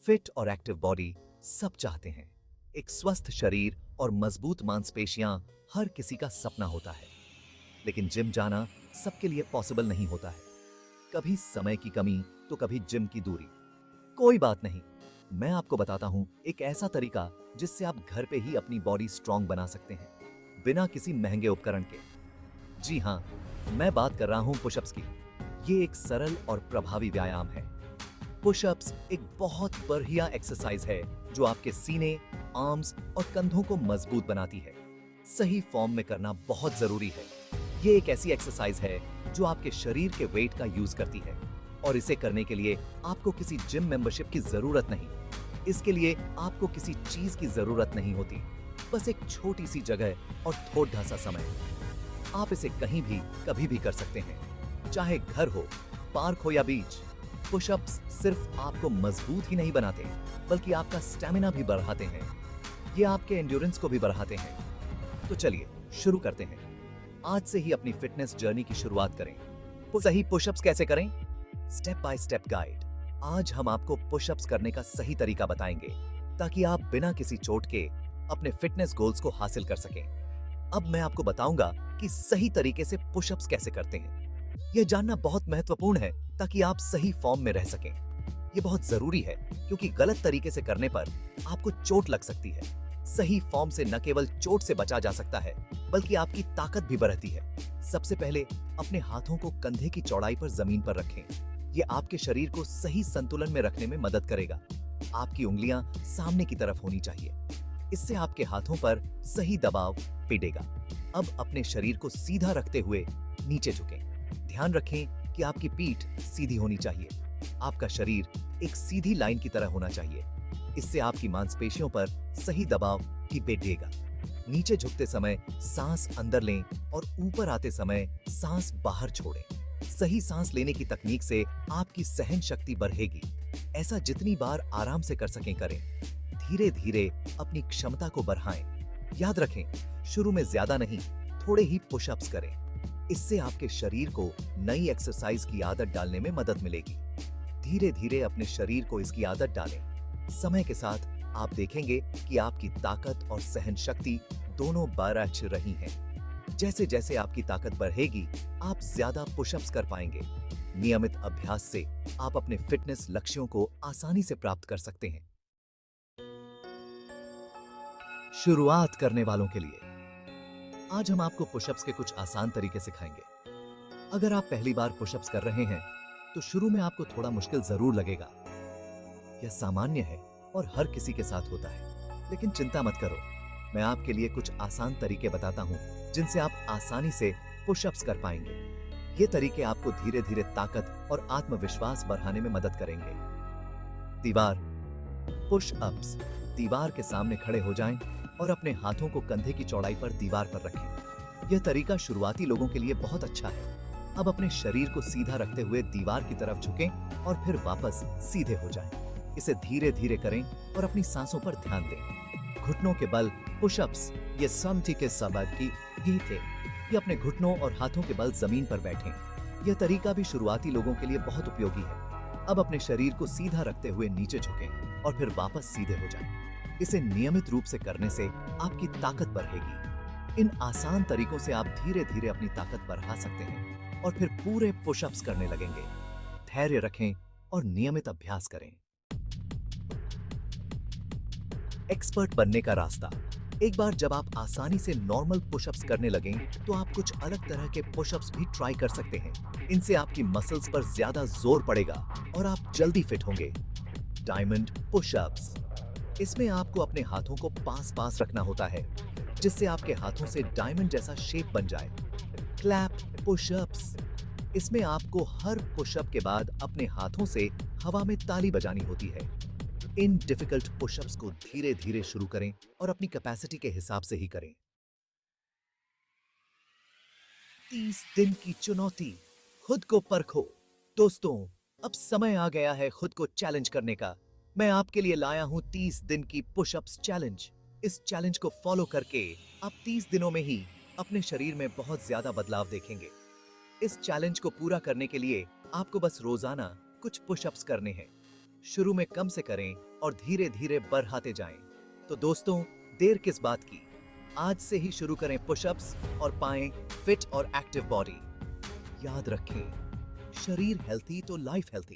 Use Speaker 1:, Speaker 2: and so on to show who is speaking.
Speaker 1: Fit और active body सब चाहते हैं। एक स्वस्थ शरीर और मजबूत मांसपेशियां हर किसी का सपना होता है, लेकिन जिम जाना सबके लिए पॉसिबल नहीं होता है। कभी समय की कमी तो कभी जिम की दूरी। कोई बात नहीं, मैं आपको बताता हूं एक ऐसा तरीका जिससे आप घर पे ही अपनी बॉडी स्ट्रांग बना सकते हैं, बिना किसी महंगे उपकरण के। जी हां, मैं बात कर रहा हूं पुशअप्स की। ये एक सरल और प्रभावी व्यायाम है। पुशअप्स एक बहुत बढ़िया एक्सरसाइज है जो आपके सीने, आर्म्स और कंधों को मजबूत बनाती है। सही फॉर्म में करना बहुत जरूरी है। ये एक ऐसी एक्सरसाइज है जो आपके शरीर के वेट का यूज करती है, और इसे करने के लिए आपको किसी जिम मेंबरशिप की जरूरत नहीं। इसके लिए आपको किसी चीज की जरूरत नहीं होती, बस एक छोटी सी जगह और थोड़ा सा समय। आप इसे कहीं भी कभी भी कर सकते हैं, चाहे घर हो, पार्क हो या बीच। पुशअप्स सिर्फ आपको मजबूत ही नहीं बनाते, बल्कि आपका स्टैमिना भी बढ़ाते हैं। ये आपके एंड्योरेंस को भी बढ़ाते हैं। तो चलिए शुरू करते हैं। आज से ही अपनी फिटनेस जर्नी की शुरुआत करें। सही पुशअप्स कैसे करें? Step by step guide. आज हम आपको पुशअप्स करने का सही तरीका बताएंगे, ताकि आप बिना किसी चोट के अपने फिटनेस गोल्स को हासिल कर सकें। अब मैं आपको बताऊंगा कि सही तरीके से पुशअप्स कैसे करते हैं। यह जानना बहुत महत्वपूर्ण है, ताकि आप सही फॉर्म में रह सकें। यह बहुत जरूरी है, क्योंकि गलत तरीके से करने पर आपको चोट लग सकती है। सही फॉर्म से न केवल चोट से बचा जा सकता है, बल्कि आपकी ताकत भी बढ़ती है। सबसे पहले अपने हाथों को कंधे की चौड़ाई पर जमीन पर रखें। यह आपके शरीर को सही संतुलन में रखने में मदद करेगा। आपकी उंगलियां सामने की तरफ होनी चाहिए। इससे आपके हाथों पर सही दबाव पड़ेगा। अब अपने शरीर को सीधा रखते हुए नीचे झुकें। ध्यान रखें कि आपकी पीठ सीधी होनी चाहिए। आपका शरीर एक सीधी लाइन की तरह होना चाहिए। इससे आपकी मांसपेशियों पर सही दबाव भी बैठेगा। नीचे झुकते समय सांस अंदर लें और ऊपर आते समय सांस बाहर छोड़ें। सही सांस लेने की तकनीक से आपकी सहन शक्ति बढ़ेगी। ऐसा जितनी बार आराम से कर सकें करें। धीरे धीरे अपनी क्षमता को बढ़ाएं। याद रखें, शुरू में ज्यादा नहीं, थोड़े ही पुशअप्स करें। इससे आपके शरीर को नई एक्सरसाइज की आदत डालने में मदद मिलेगी। धीरे धीरे अपने शरीर को इसकी आदत डालें। समय के साथ आप देखेंगे कि आपकी ताकत और सहन शक्ति दोनों बढ़ रही हैं। जैसे जैसे आपकी ताकत बढ़ेगी, आप ज्यादा पुशअप्स कर पाएंगे। नियमित अभ्यास से आप अपने फिटनेस लक्ष्यों को आसानी से प्राप्त कर सकते हैं। शुरुआत करने वालों के लिए आज हम आपको पुशअप्स के कुछ आसान तरीके सिखाएंगे। अगर आप पहली बार पुशअप्स कर रहे हैं, तो शुरू में आपको थोड़ा मुश्किल जरूर लगेगा। यह सामान्य है और हर किसी के साथ होता है, लेकिन चिंता मत करो। मैं आपके लिए कुछ आसान तरीके बताता हूं, जिनसे आप आसानी से पुशअप्स कर पाएंगे। ये तरीके आपको धीरे धीरे ताकत और आत्मविश्वास बढ़ाने में मदद करेंगे। दीवार पुशअप्स। दीवार के सामने खड़े हो जाएं और अपने हाथों को कंधे की चौड़ाई पर दीवार पर रखें। यह तरीका शुरुआती लोगों के लिए बहुत अच्छा है। अब अपने शरीर को सीधा रखते हुए दीवार की तरफ झुकें और फिर वापस सीधे हो जाएं। इसे धीरे धीरे करें और अपनी सांसों पर ध्यान दें। घुटनों के बल पुशअप्स। ये समथी के सबद की गीत है। ये अपने घुटनों और हाथों के बल जमीन पर बैठें। यह तरीका भी शुरुआती लोगों के लिए बहुत उपयोगी है। अब अपने शरीर को सीधा रखते हुए नीचे झुकें और फिर वापस सीधे हो जाएं। इसे नियमित रूप से करने से आपकी ताकत बढ़ेगी। इन आसान तरीकों से आप धीरे धीरे अपनी ताकत बढ़ा सकते हैं और फिर पूरे पुशअप्स करने लगेंगे। धैर्य रखें और नियमित अभ्यास करें। एक्सपर्ट बनने का रास्ता। एक बार जब आप आसानी से नॉर्मल पुशअप्स करने लगें, तो आप कुछ अलग तरह के पुशअप्स भी ट्राई कर सकते हैं। इनसे आपकी मसल्स पर ज्यादा जोर पड़ेगा और आप जल्दी फिट होंगे। Diamond pushups. इसमें आपको अपने हाथों को पास पास रखना होता है, जिससे आपके हाथों से डायमंड जैसा शेप बन जाए। Clap pushups. इसमें आपको हर पुशअप के बाद अपने हाथों से हवा में ताली बजानी होती है। इन डिफिकल्ट पुशअप्स को धीरे धीरे शुरू करें और अपनी कैपेसिटी के हिसाब से ही करें। 30 दिन की चुनौती। खुद को परखो। दोस्तों, अब समय आ गया है खुद को चैलेंज करने का। मैं आपके लिए लाया हूं 30 दिन की पुशअप्स चैलेंज। इस चैलेंज को फॉलो करके आप 30 दिनों में ही अपने शरीर में बहुत ज्यादा बदलाव देखेंगे। इस चैलेंज को पूरा करने के लिए आपको बस रोजाना कुछ पुशअप्स करने हैं। शुरू में कम से करें और धीरे धीरे बढ़ाते जाएं। तो दोस्तों, देर किस बात की, आज से ही शुरू करें पुशअप्स और पाएं फिट और एक्टिव बॉडी। याद रखें, शरीर हेल्थी तो लाइफ हेल्थी।